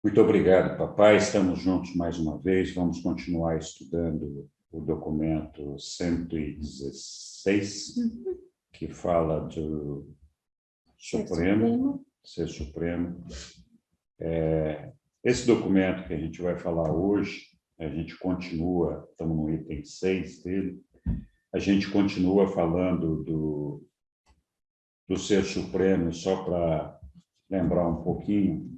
Muito obrigado, papai. Estamos juntos mais uma vez. Vamos continuar estudando o documento 116, que fala do Supremo, Ser Supremo. Esse documento que a gente vai falar hoje, a gente continua, estamos no item 6 dele, a gente continua falando do Ser Supremo, só para lembrar um pouquinho.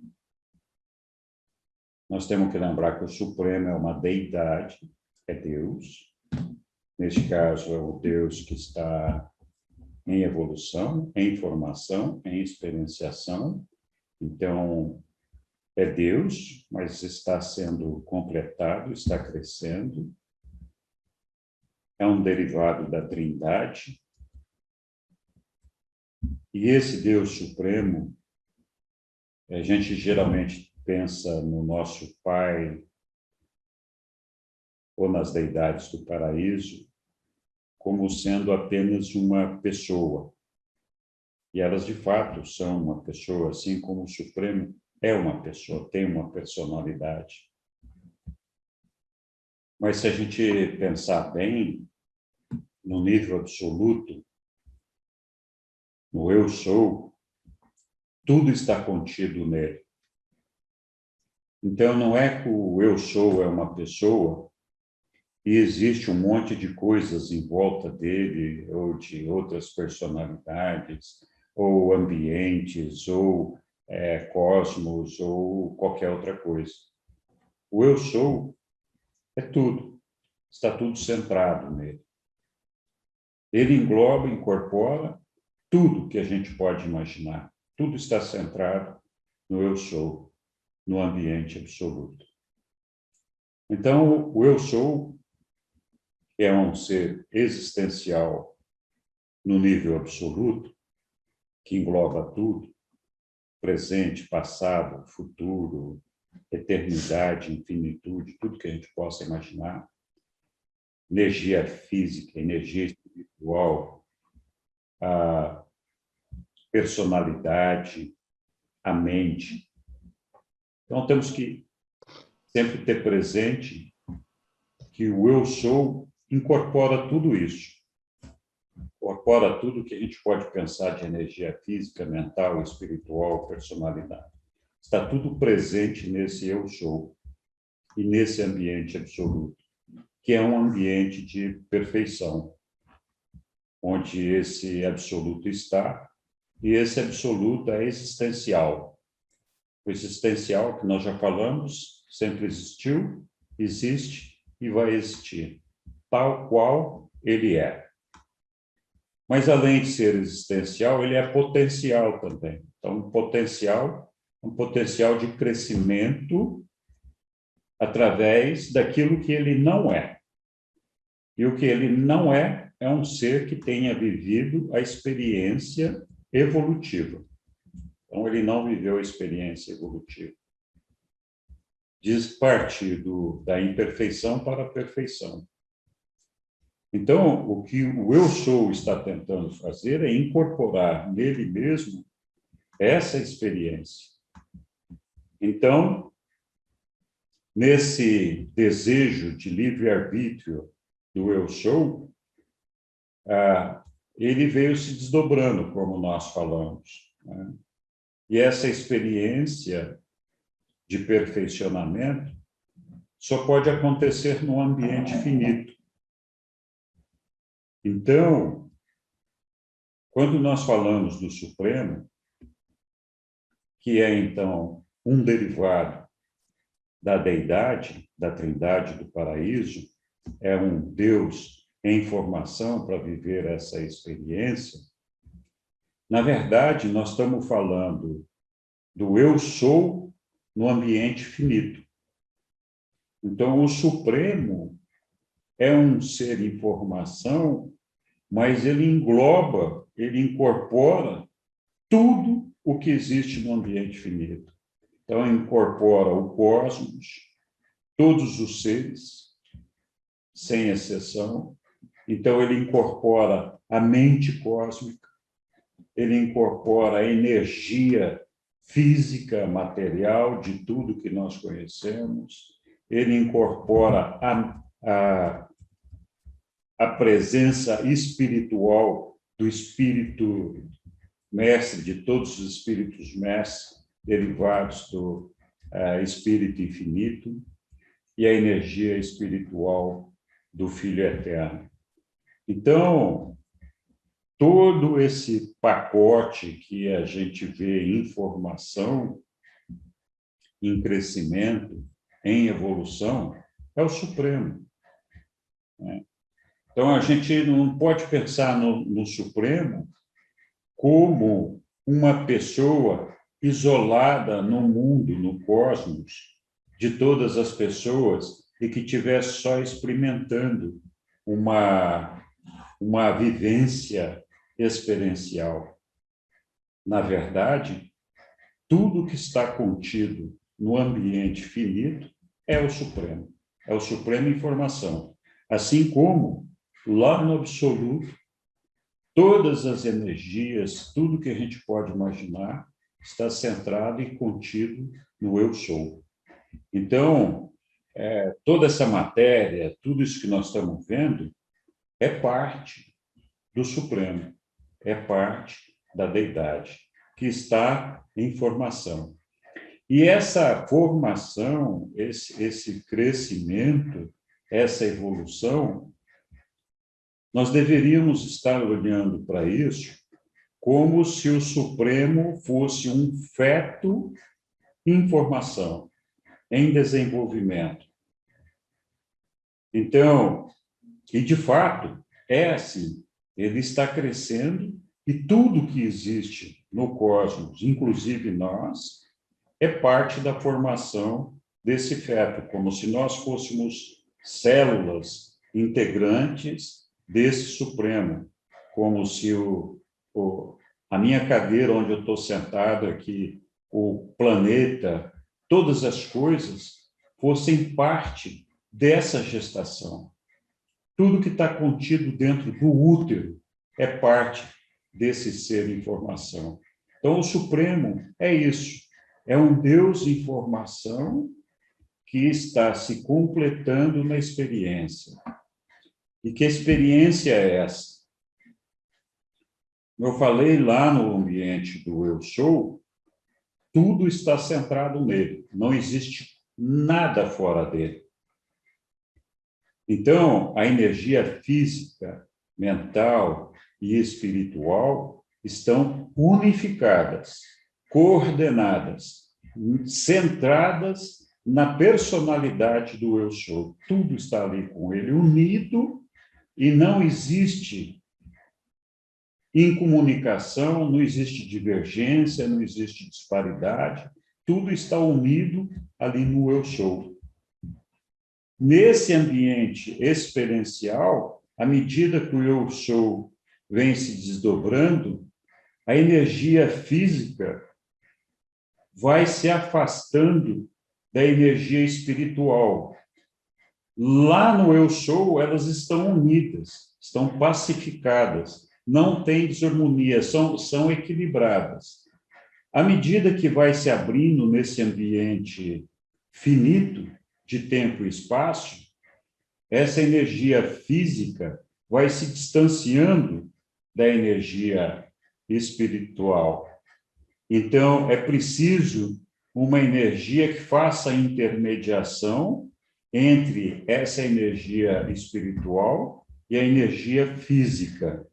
Nós temos que lembrar que o Supremo é uma deidade, é Deus. Neste caso, é o Deus que está em evolução, em formação, em experienciação. Então, é Deus, mas está sendo completado, está crescendo. É um derivado da Trindade. E esse Deus Supremo, a gente geralmente pensa no nosso Pai ou nas deidades do paraíso como sendo apenas uma pessoa. E elas, de fato, são uma pessoa, assim como o Supremo é uma pessoa, tem uma personalidade. Mas se a gente pensar bem, no nível absoluto, no eu sou, tudo está contido nele. Então, não é que o eu sou é uma pessoa e existe um monte de coisas em volta dele, ou de outras personalidades, ou ambientes, ou cosmos, ou qualquer outra coisa. O eu sou é tudo, está tudo centrado nele. Ele engloba, incorpora tudo que a gente pode imaginar. Tudo está centrado no eu sou, no ambiente absoluto. Então, o eu sou é um ser existencial no nível absoluto, que engloba tudo, presente, passado, futuro, eternidade, infinitude, tudo que a gente possa imaginar, energia física, energia espiritual, a personalidade, a mente. Então, temos que sempre ter presente que o eu sou incorpora tudo isso. Incorpora tudo que a gente pode pensar de energia física, mental, espiritual, personalidade. Está tudo presente nesse eu sou e nesse ambiente absoluto, que é um ambiente de perfeição, onde esse absoluto está, e esse absoluto é existencial. O existencial, que nós já falamos, sempre existiu, existe e vai existir, tal qual ele é. Mas, além de ser existencial, ele é potencial também. Então, um potencial de crescimento através daquilo que ele não é. E o que ele não é um ser que tenha vivido a experiência evolutiva. Então, ele não viveu a experiência evolutiva. Diz partir da imperfeição para a perfeição. Então, o que o eu sou está tentando fazer é incorporar nele mesmo essa experiência. Então, nesse desejo de livre-arbítrio do eu sou, ele veio se desdobrando, como nós falamos, né? E essa experiência de perfeccionamento só pode acontecer num ambiente finito. Então, quando nós falamos do Supremo, que é, então, um derivado da deidade, da Trindade do paraíso, é um Deus em formação para viver essa experiência, na verdade, nós estamos falando do eu sou no ambiente finito. Então, o Supremo é um ser em formação, mas ele engloba, ele incorpora tudo o que existe no ambiente finito. Então, incorpora o cosmos, todos os seres, sem exceção. Então, ele incorpora a mente cósmica, ele incorpora a energia física, material, de tudo que nós conhecemos. Ele incorpora a presença espiritual do Espírito Mestre, de todos os Espíritos Mestres, derivados do Espírito Infinito, e a energia espiritual do Filho Eterno. Então, todo esse pacote que a gente vê em formação, em crescimento, em evolução, é o Supremo. Então, a gente não pode pensar no Supremo como uma pessoa isolada no mundo, no cosmos, de todas as pessoas, e que estivesse só experimentando uma vivência experiencial. Na verdade, tudo que está contido no ambiente finito é o Supremo Informação. Assim como, lá no absoluto, todas as energias, tudo que a gente pode imaginar, está centrado e contido no Eu Sou. Então, toda essa matéria, tudo isso que nós estamos vendo, é parte do Supremo, é parte da Deidade, que está em formação. E essa formação, esse crescimento, essa evolução, nós deveríamos estar olhando para isso como se o Supremo fosse um feto em formação, em desenvolvimento. Então, e de fato, é assim, ele está crescendo e tudo que existe no cosmos, inclusive nós, é parte da formação desse feto, como se nós fôssemos células integrantes desse Supremo, como se a minha cadeira onde eu estou sentado aqui, o planeta, todas as coisas fossem parte dessa gestação. Tudo que está contido dentro do útero é parte desse ser em formação. Então, o Supremo é isso, é um Deus em formação que está se completando na experiência. E que experiência é essa? Eu falei lá no ambiente do Eu Sou, tudo está centrado nele, não existe nada fora dele. Então, a energia física, mental e espiritual estão unificadas, coordenadas, centradas na personalidade do Eu Sou. Tudo está ali com ele, unido, e não existe incomunicação, não existe divergência, não existe disparidade, tudo está unido ali no Eu Sou. Nesse ambiente experiencial, à medida que o Eu Sou vem se desdobrando, a energia física vai se afastando da energia espiritual. Lá no Eu Sou, elas estão unidas, estão pacificadas, não tem desarmonia, são equilibradas. À medida que vai se abrindo nesse ambiente finito, de tempo e espaço, essa energia física vai se distanciando da energia espiritual. Então, é preciso uma energia que faça a intermediação entre essa energia espiritual e a energia física.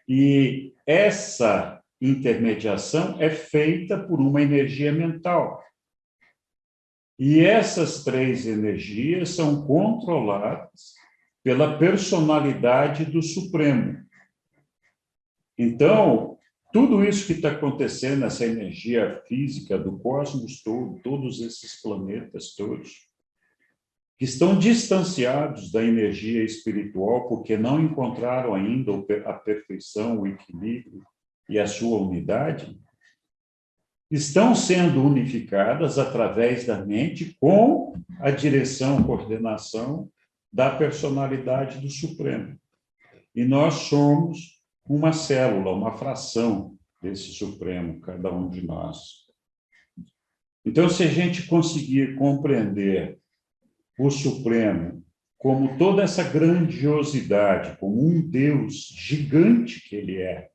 E essa intermediação é feita por uma energia mental. E essas três energias são controladas pela personalidade do Supremo. Então, tudo isso que está acontecendo, essa energia física do cosmos todo, todos esses planetas todos, que estão distanciados da energia espiritual porque não encontraram ainda a perfeição, o equilíbrio e a sua unidade, estão sendo unificadas através da mente com a direção, coordenação da personalidade do Supremo. E nós somos uma célula, uma fração desse Supremo, cada um de nós. Então, se a gente conseguir compreender o Supremo como toda essa grandiosidade, como um Deus gigante que ele é,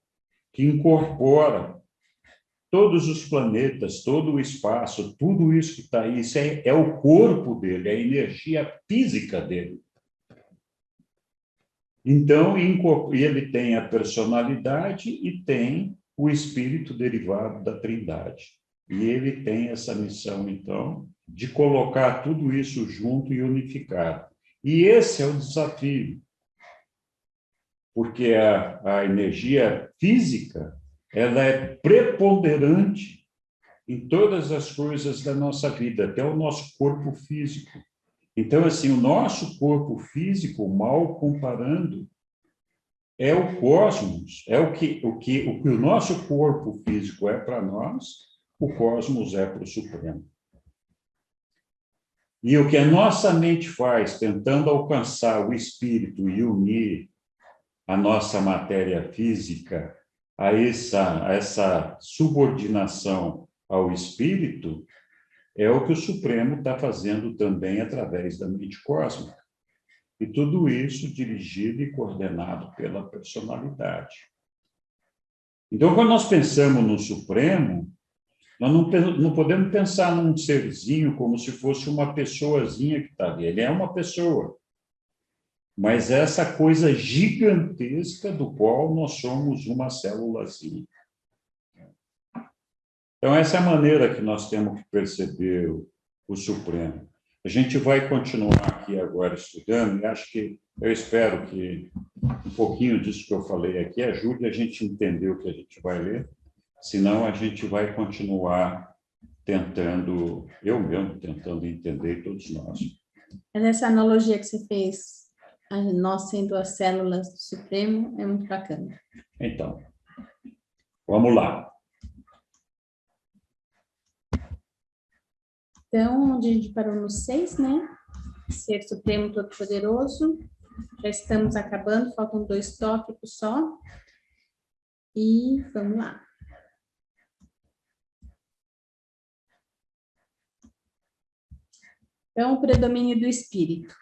que incorpora todos os planetas, todo o espaço, tudo isso que está aí, isso é o corpo dele, é a energia física dele. Então, ele tem a personalidade e tem o espírito derivado da Trindade. E ele tem essa missão, então, de colocar tudo isso junto e unificar. E esse é o desafio, porque a energia física, ela é preponderante em todas as coisas da nossa vida, até o nosso corpo físico. Então, assim, o nosso corpo físico, mal comparando, é o cosmos, é o que o nosso corpo físico é para nós, o cosmos é para o Supremo. E o que a nossa mente faz, tentando alcançar o espírito e unir a nossa matéria física a essa subordinação ao espírito, é o que o Supremo está fazendo também através da mente cósmica. E tudo isso dirigido e coordenado pela personalidade. Então, quando nós pensamos no Supremo, nós não podemos pensar num serzinho como se fosse uma pessoazinha que está ali. Ele é uma pessoa. Mas é essa coisa gigantesca do qual nós somos uma célulazinha. Então, essa é a maneira que nós temos que perceber o Supremo. A gente vai continuar aqui agora estudando, e eu espero que um pouquinho disso que eu falei aqui ajude a gente a entender o que a gente vai ler, senão a gente vai continuar tentando, eu mesmo tentando entender, todos nós. Mas essa analogia que você fez, nós sendo as células do Supremo, é muito bacana. Então, vamos lá. Então, onde a gente parou no 6, né? Ser Supremo Todo-Poderoso. Já estamos acabando, faltam 2 tópicos só. E vamos lá. Então, o predomínio do espírito.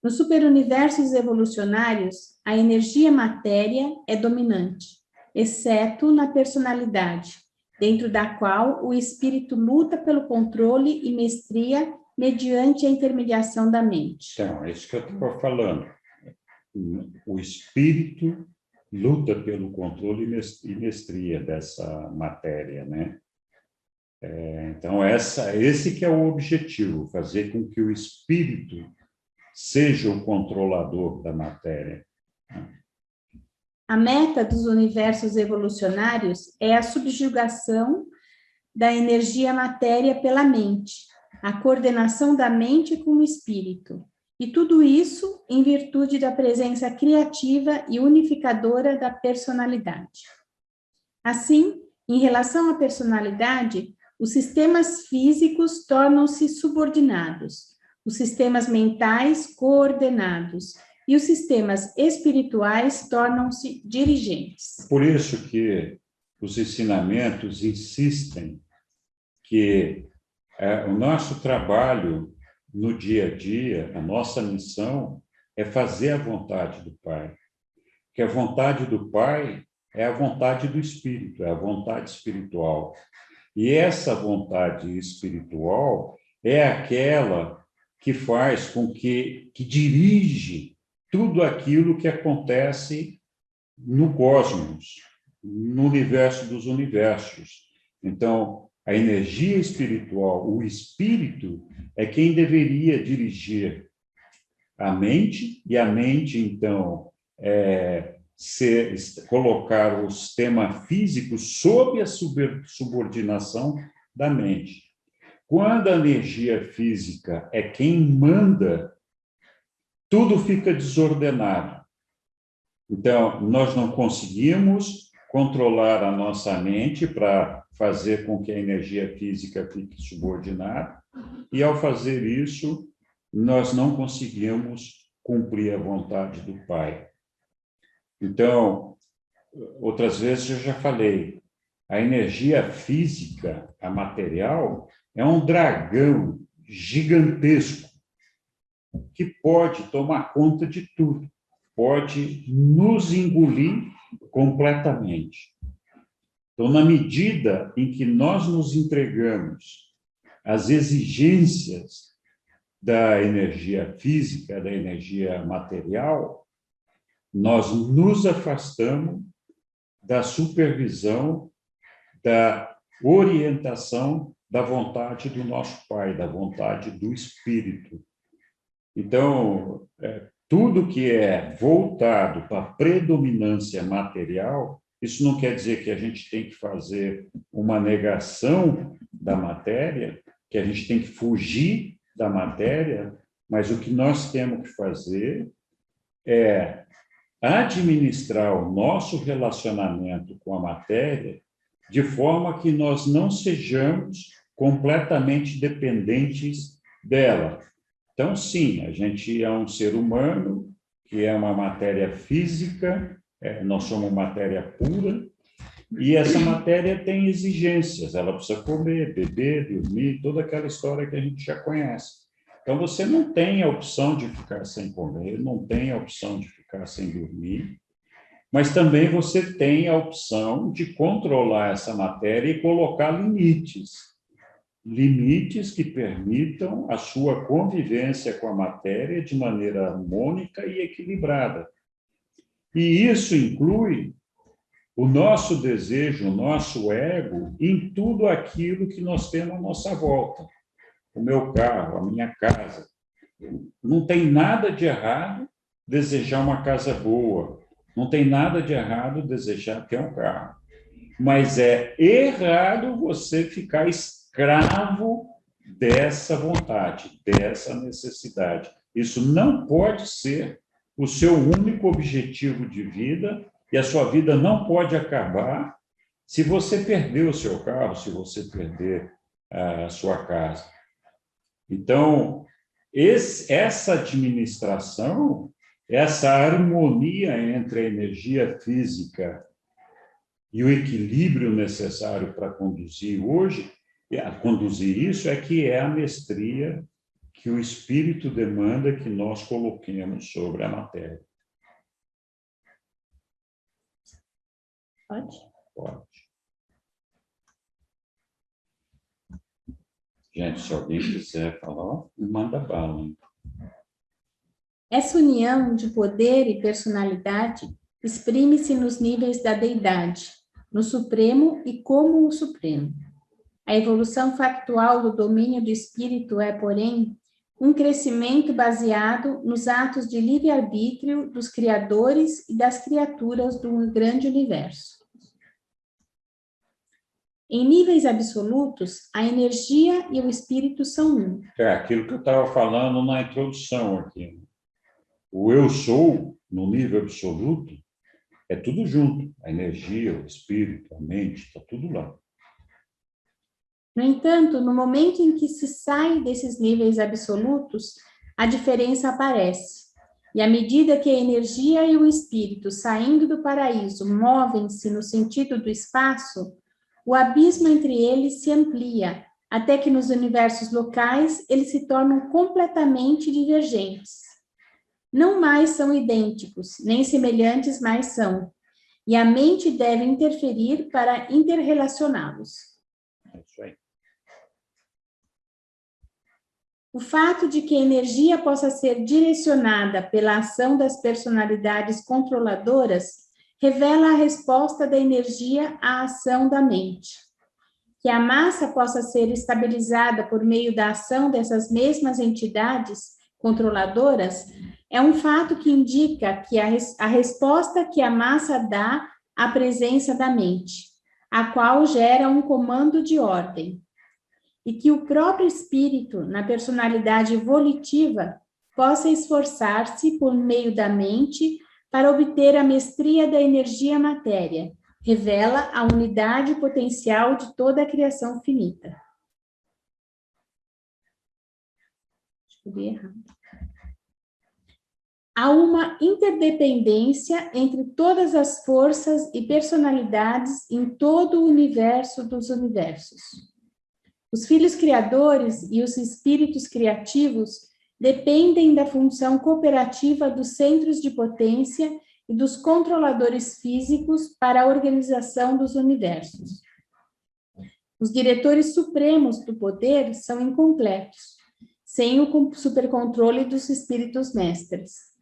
Nos superuniversos evolucionários, a energia matéria é dominante, exceto na personalidade, dentro da qual o espírito luta pelo controle e mestria mediante a intermediação da mente. Então, é isso que eu estava falando. O espírito luta pelo controle e mestria dessa matéria, né? Então, esse que é o objetivo, fazer com que o espírito seja o controlador da matéria. A meta dos universos evolucionários é a subjugação da energia matéria pela mente, a coordenação da mente com o espírito, e tudo isso em virtude da presença criativa e unificadora da personalidade. Assim, em relação à personalidade, os sistemas físicos tornam-se subordinados, os sistemas mentais coordenados, e os sistemas espirituais tornam-se dirigentes. Por isso que os ensinamentos insistem que o nosso trabalho no dia a dia, a nossa missão é fazer a vontade do Pai. Que a vontade do Pai é a vontade do Espírito, é a vontade espiritual. E essa vontade espiritual é aquela que faz com que dirige tudo aquilo que acontece no cosmos, no universo dos universos. Então, a energia espiritual, o espírito, é quem deveria dirigir a mente, e a mente, então, colocar o sistema físico sob a subordinação da mente. Quando a energia física é quem manda, tudo fica desordenado. Então, nós não conseguimos controlar a nossa mente para fazer com que a energia física fique subordinada, e, ao fazer isso, nós não conseguimos cumprir a vontade do Pai. Então, outras vezes eu já falei, a energia física, a material, é um dragão gigantesco que pode tomar conta de tudo, pode nos engolir completamente. Então, na medida em que nós nos entregamos às exigências da energia física, da energia material, nós nos afastamos da supervisão, da orientação da vontade do nosso Pai, da vontade do Espírito. Então, tudo que é voltado para a predominância material, isso não quer dizer que a gente tem que fazer uma negação da matéria, que a gente tem que fugir da matéria, mas o que nós temos que fazer é administrar o nosso relacionamento com a matéria de forma que nós não sejamos completamente dependentes dela. Então, sim, a gente é um ser humano que é uma matéria física, nós somos matéria pura, e essa matéria tem exigências, ela precisa comer, beber, dormir, toda aquela história que a gente já conhece. Então, você não tem a opção de ficar sem comer, não tem a opção de ficar sem dormir, mas também você tem a opção de controlar essa matéria e colocar limites. Limites que permitam a sua convivência com a matéria de maneira harmônica e equilibrada. E isso inclui o nosso desejo, o nosso ego, em tudo aquilo que nós temos à nossa volta. O meu carro, a minha casa. Não tem nada de errado desejar uma casa boa. Não tem nada de errado desejar ter um carro. Mas é errado você ficar escravo dessa vontade, dessa necessidade. Isso não pode ser o seu único objetivo de vida, e a sua vida não pode acabar se você perder o seu carro, se você perder a sua casa. Então, essa administração, essa harmonia entre a energia física e o equilíbrio necessário para conduzir isso é que é a mestria que o Espírito demanda que nós coloquemos sobre a matéria. Pode? Pode. Gente, se alguém quiser falar, manda bala. Hein? Essa união de poder e personalidade exprime-se nos níveis da deidade, no Supremo e como o Supremo. A evolução factual do domínio do espírito é, porém, um crescimento baseado nos atos de livre-arbítrio dos criadores e das criaturas do grande universo. Em níveis absolutos, a energia e o espírito são um. É aquilo que eu estava falando na introdução aqui. O eu sou, no nível absoluto, é tudo junto. A energia, o espírito, a mente, está tudo lá. No entanto, no momento em que se sai desses níveis absolutos, a diferença aparece. E à medida que a energia e o espírito, saindo do paraíso, movem-se no sentido do espaço, o abismo entre eles se amplia, até que nos universos locais eles se tornam completamente divergentes. Não mais são idênticos, nem semelhantes mais são, e a mente deve interferir para interrelacioná-los. É isso aí. O fato de que a energia possa ser direcionada pela ação das personalidades controladoras revela a resposta da energia à ação da mente. Que a massa possa ser estabilizada por meio da ação dessas mesmas entidades controladoras é um fato que indica que a resposta que a massa dá à presença da mente, a qual gera um comando de ordem. E que o próprio espírito, na personalidade volitiva, possa esforçar-se por meio da mente para obter a mestria da energia matéria, revela a unidade potencial de toda a criação finita. Escrevi errado. Há uma interdependência entre todas as forças e personalidades em todo o universo dos universos. Os filhos criadores e os espíritos criativos dependem da função cooperativa dos centros de potência e dos controladores físicos para a organização dos universos. Os diretores supremos do poder são incompletos, sem o supercontrole dos espíritos mestres.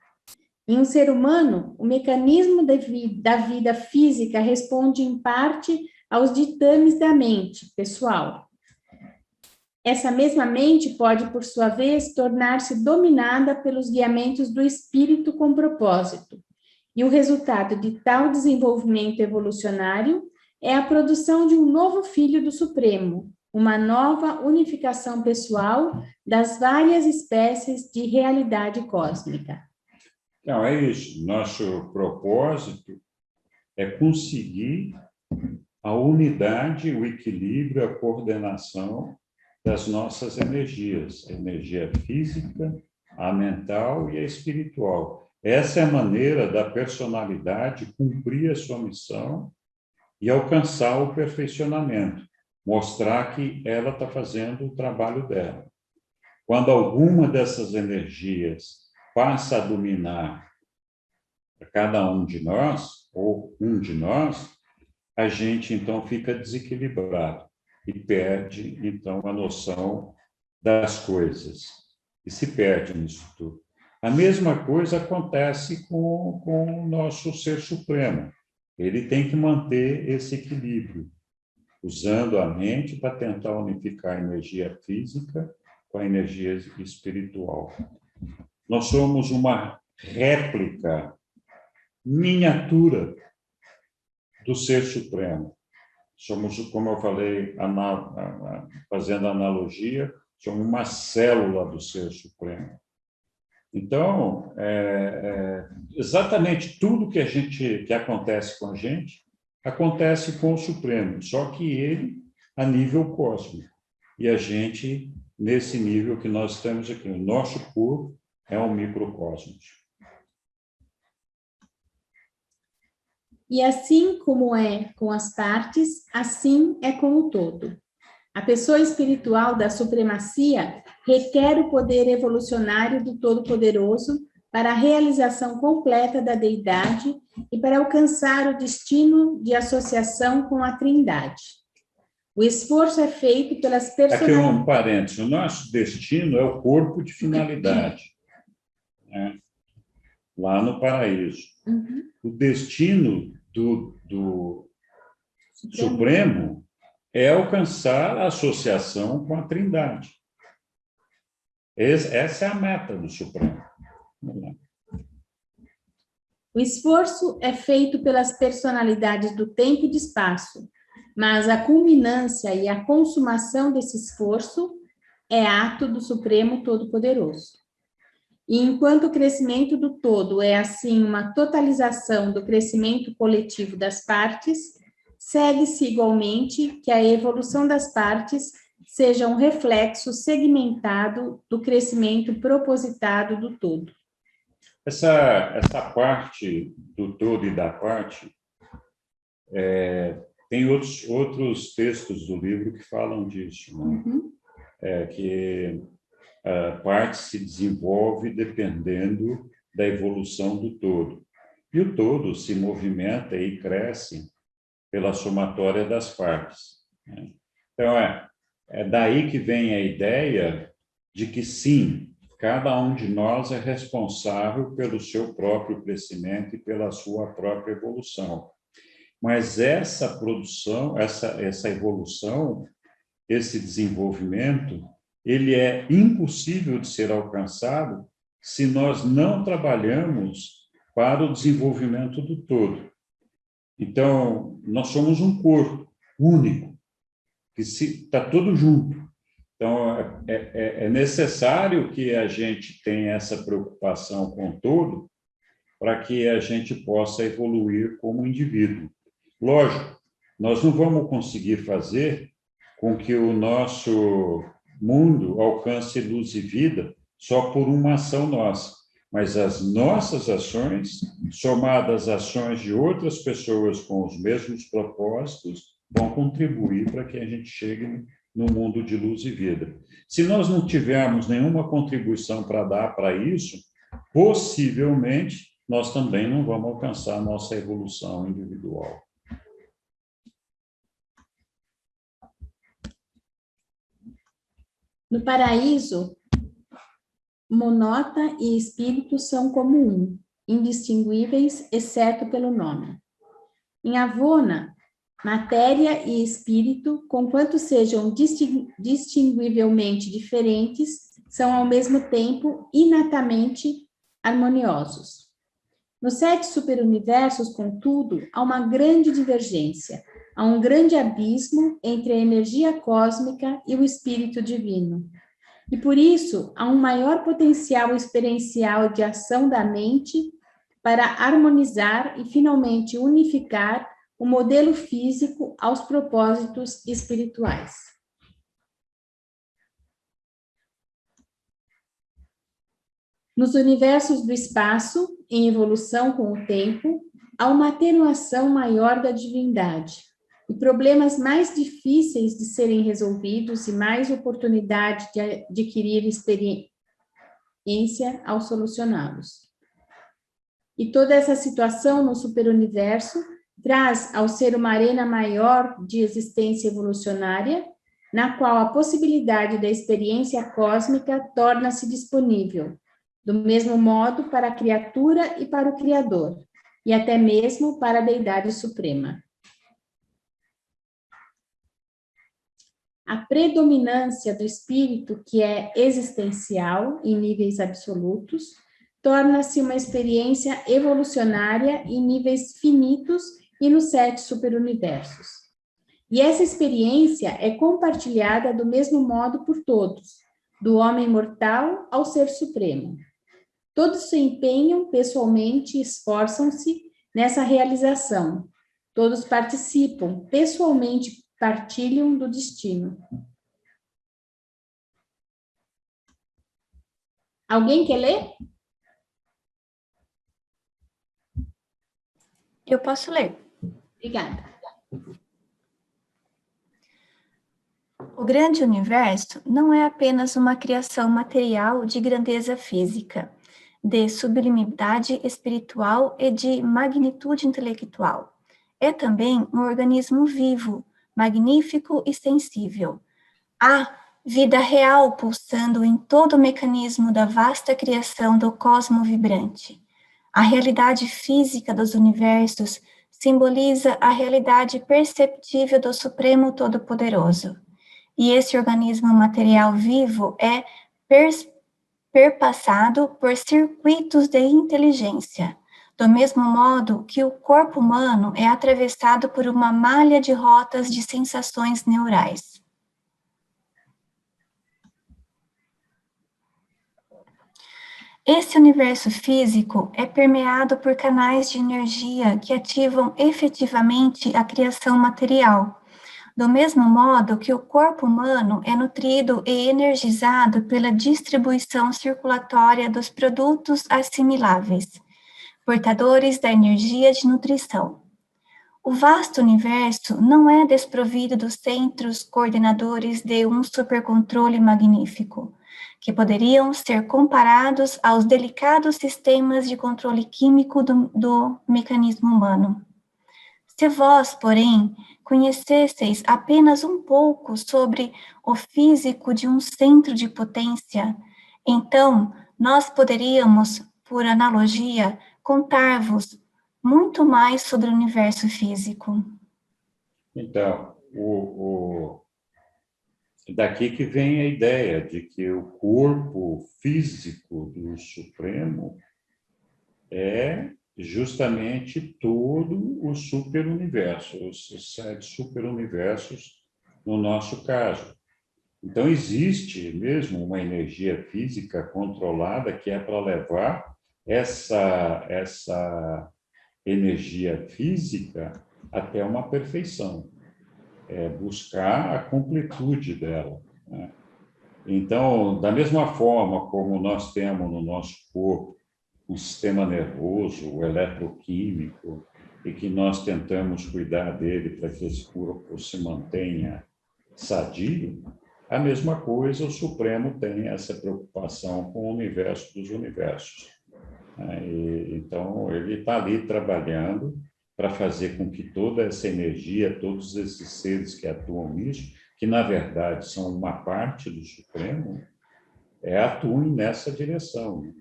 Em um ser humano, o mecanismo da vida física responde em parte aos ditames da mente pessoal. Essa mesma mente pode, por sua vez, tornar-se dominada pelos guiamentos do espírito com propósito. E o resultado de tal desenvolvimento evolucionário é a produção de um novo filho do Supremo, uma nova unificação pessoal das várias espécies de realidade cósmica. Então, é isso. Nosso propósito é conseguir a unidade, o equilíbrio, a coordenação das nossas energias, a energia física, a mental e a espiritual. Essa é a maneira da personalidade cumprir a sua missão e alcançar o perfeccionamento, mostrar que ela está fazendo o trabalho dela. Quando alguma dessas energias passa a dominar cada um de nós, ou um de nós, a gente, então, fica desequilibrado e perde, então, a noção das coisas. E se perde nisso tudo. A mesma coisa acontece com o nosso Ser Supremo. Ele tem que manter esse equilíbrio, usando a mente para tentar unificar a energia física com a energia espiritual. Nós somos uma réplica, miniatura do Ser Supremo. Somos, como eu falei, fazendo analogia, somos uma célula do Ser Supremo. Então, exatamente tudo que acontece com a gente, acontece com o Supremo, só que ele a nível cósmico. E a gente, nesse nível que nós estamos aqui, o nosso corpo é um microcosmos. E assim como é com as partes, assim é com o todo. A pessoa espiritual da supremacia requer o poder evolucionário do Todo-Poderoso para a realização completa da deidade e para alcançar o destino de associação com a Trindade. O esforço é feito pelas personalidades... Aqui um parênteses. O nosso destino é o corpo de finalidade, né? Lá no paraíso. Uhum. O destino do Supremo é alcançar a associação com a Trindade. Essa é a meta do Supremo. Vamos lá. O esforço é feito pelas personalidades do tempo e do espaço, mas a culminância e a consumação desse esforço é ato do Supremo Todo-Poderoso. E enquanto o crescimento do todo é, assim, uma totalização do crescimento coletivo das partes, segue-se igualmente que a evolução das partes seja um reflexo segmentado do crescimento propositado do todo. Essa parte do todo e da parte, tem outros textos do livro que falam disso, né? Uhum. Que a parte se desenvolve dependendo da evolução do todo. E o todo se movimenta e cresce pela somatória das partes, né? Então, é daí que vem a ideia de que, sim, cada um de nós é responsável pelo seu próprio crescimento e pela sua própria evolução. Mas essa produção, essa evolução, esse desenvolvimento, ele é impossível de ser alcançado se nós não trabalhamos para o desenvolvimento do todo. Então, nós somos um corpo único, que está todo junto. Então, é necessário que a gente tenha essa preocupação com o todo para que a gente possa evoluir como indivíduo. Lógico, nós não vamos conseguir fazer com que o nosso mundo alcance luz e vida só por uma ação nossa, mas as nossas ações, somadas às ações de outras pessoas com os mesmos propósitos, vão contribuir para que a gente chegue no mundo de luz e vida. Se nós não tivermos nenhuma contribuição para dar para isso, possivelmente nós também não vamos alcançar a nossa evolução individual. No paraíso, monota e espírito são como um, indistinguíveis, exceto pelo nome. Em Avona, matéria e espírito, conquanto sejam distinguivelmente diferentes, são ao mesmo tempo inatamente harmoniosos. Nos 7 superuniversos, contudo, há uma grande divergência, há um grande abismo entre a energia cósmica e o espírito divino. E por isso, há um maior potencial experiencial de ação da mente para harmonizar e finalmente unificar o modelo físico aos propósitos espirituais. Nos universos do espaço, em evolução com o tempo, há uma atenuação maior da divindade e problemas mais difíceis de serem resolvidos e mais oportunidade de adquirir experiência ao solucioná-los. E toda essa situação no superuniverso traz ao ser uma arena maior de existência evolucionária, na qual a possibilidade da experiência cósmica torna-se disponível, do mesmo modo para a criatura e para o Criador, e até mesmo para a Deidade Suprema. A predominância do espírito, que é existencial em níveis absolutos, torna-se uma experiência evolucionária em níveis finitos e nos 7 superuniversos. E essa experiência é compartilhada do mesmo modo por todos, do homem mortal ao ser supremo. Todos se empenham pessoalmente e esforçam-se nessa realização. Todos participam, pessoalmente partilham do destino. Alguém quer ler? Eu posso ler. Obrigada. O grande universo não é apenas uma criação material de grandeza física, de sublimidade espiritual e de magnitude intelectual. É também um organismo vivo, magnífico e sensível. Há vida real pulsando em todo o mecanismo da vasta criação do cosmo vibrante. A realidade física dos universos simboliza a realidade perceptível do Supremo Todo-Poderoso. E esse organismo material vivo é perpassado por circuitos de inteligência, do mesmo modo que o corpo humano é atravessado por uma malha de rotas de sensações neurais. Esse universo físico é permeado por canais de energia que ativam efetivamente a criação material, do mesmo modo que o corpo humano é nutrido e energizado pela distribuição circulatória dos produtos assimiláveis, portadores da energia de nutrição. O vasto universo não é desprovido dos centros coordenadores de um supercontrole magnífico, que poderiam ser comparados aos delicados sistemas de controle químico do mecanismo humano. Se vós, porém, conhecesseis apenas um pouco sobre o físico de um centro de potência, então nós poderíamos, por analogia, contar-vos muito mais sobre o universo físico. Então, daqui que vem a ideia de que o corpo físico do Supremo é justamente todo o superuniverso, os 7 superuniversos no nosso caso. Então, existe mesmo uma energia física controlada que é para levar essa energia física até uma perfeição, buscar a completude dela, né? Então, da mesma forma como nós temos no nosso corpo o sistema nervoso, o eletroquímico, e que nós tentamos cuidar dele para que esse corpo se mantenha sadio, a mesma coisa o Supremo tem essa preocupação com o universo dos universos. Então, ele está ali trabalhando para fazer com que toda essa energia, todos esses seres que atuam nisso, que na verdade são uma parte do Supremo, atuem nessa direção.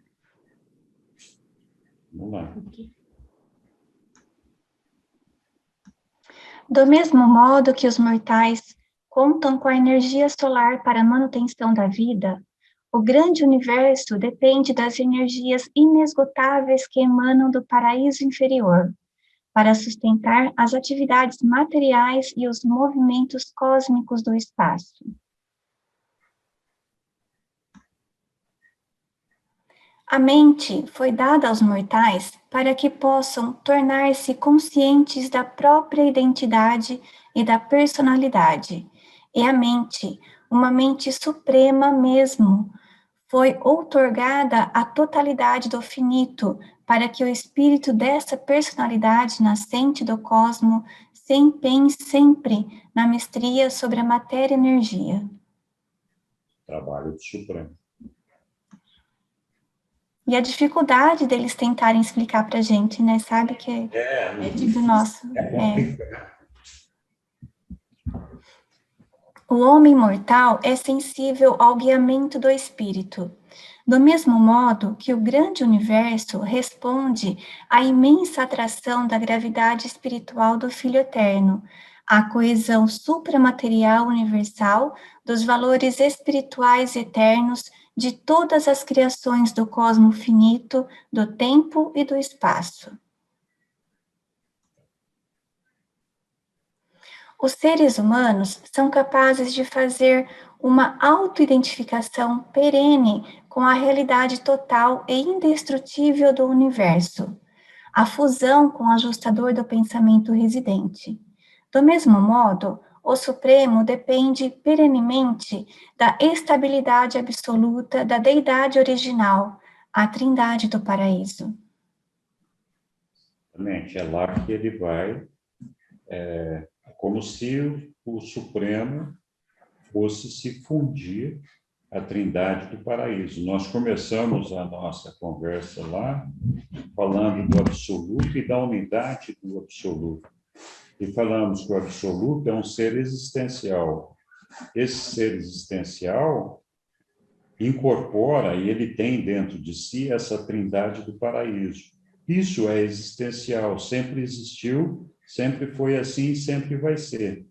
Vamos lá. Do mesmo modo que os mortais contam com a energia solar para a manutenção da vida, o grande universo depende das energias inesgotáveis que emanam do paraíso inferior, para sustentar as atividades materiais e os movimentos cósmicos do espaço. A mente foi dada aos mortais para que possam tornar-se conscientes da própria identidade e da personalidade. E a mente, uma mente suprema mesmo, foi outorgada a totalidade do finito para que o espírito dessa personalidade nascente do cosmo se empenhe sempre na mestria sobre a matéria e energia. Trabalho do Supremo. E a dificuldade deles tentarem explicar para a gente, né? Sabe que É do difícil. nosso. É complicado. O homem mortal é sensível ao guiamento do espírito, do mesmo modo que o grande universo responde à imensa atração da gravidade espiritual do Filho Eterno, à coesão supramaterial universal dos valores espirituais eternos de todas as criações do cosmo finito, do tempo e do espaço. Os seres humanos são capazes de fazer uma autoidentificação perene com a realidade total e indestrutível do universo, a fusão com o ajustador do pensamento residente. Do mesmo modo, o Supremo depende perenemente da estabilidade absoluta da deidade original, a Trindade do Paraíso. Exatamente, é lá que ele vai, como se o Supremo fosse se fundir à Trindade do Paraíso. Nós começamos a nossa conversa lá falando do absoluto e da unidade do absoluto. E falamos que o absoluto é um ser existencial. Esse ser existencial incorpora, e ele tem dentro de si, essa Trindade do Paraíso. Isso é existencial, sempre existiu, sempre foi assim, sempre vai ser.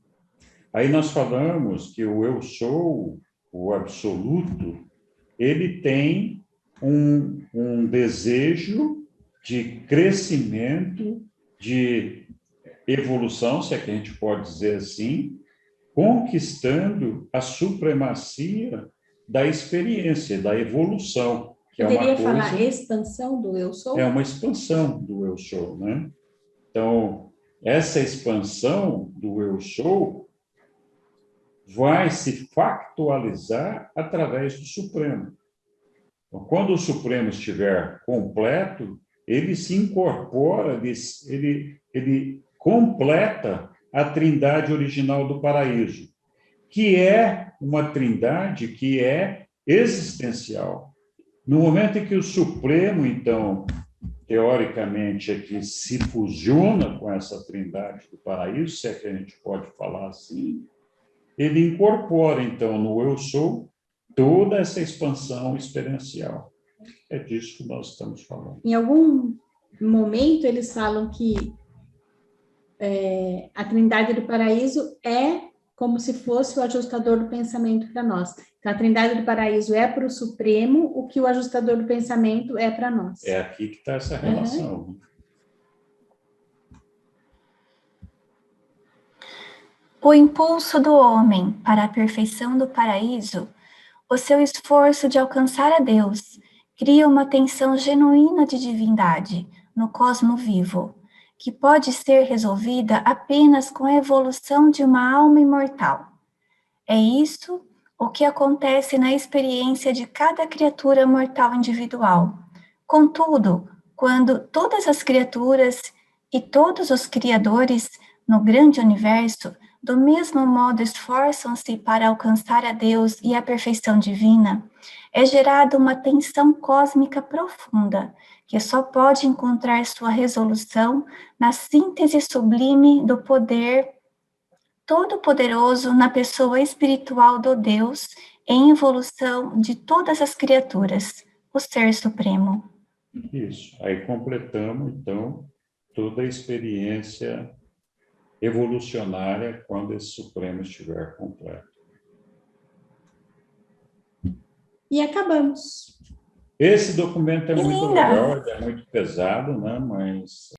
Aí nós falamos que o eu sou, o absoluto, ele tem um desejo de crescimento, de evolução, se é que a gente pode dizer assim, conquistando a supremacia da experiência, da evolução. Que Poderia é uma coisa, falar expansão do eu sou? é uma expansão do eu sou, né? Então, essa expansão do eu sou vai se factualizar através do Supremo. Então, quando o Supremo estiver completo, ele se incorpora, ele completa a Trindade original do paraíso, que é uma Trindade que é existencial. No momento em que o Supremo, então, teoricamente, aqui se fusiona com essa Trindade do paraíso, se é que a gente pode falar assim, ele incorpora, então, no eu sou, toda essa expansão experiencial. É disso que nós estamos falando. Em algum momento, eles falam que a Trindade do Paraíso é como se fosse o ajustador do pensamento para nós. Então, a Trindade do Paraíso é para o Supremo, o que o ajustador do pensamento é para nós. É aqui que está essa relação. Uhum. O impulso do homem para a perfeição do paraíso, o seu esforço de alcançar a Deus, cria uma tensão genuína de divindade no cosmo vivo, que pode ser resolvida apenas com a evolução de uma alma imortal. É isso o que acontece na experiência de cada criatura mortal individual. Contudo, quando todas as criaturas e todos os criadores no grande universo do mesmo modo esforçam-se para alcançar a Deus e a perfeição divina, é gerada uma tensão cósmica profunda, que só pode encontrar sua resolução na síntese sublime do poder todo-poderoso na pessoa espiritual do Deus em evolução de todas as criaturas, o Ser Supremo. Isso. Aí completamos, então, toda a experiência evolucionária quando esse Supremo estiver completo. E acabamos. Esse documento é muito Linda! legal, é muito pesado, né? Mas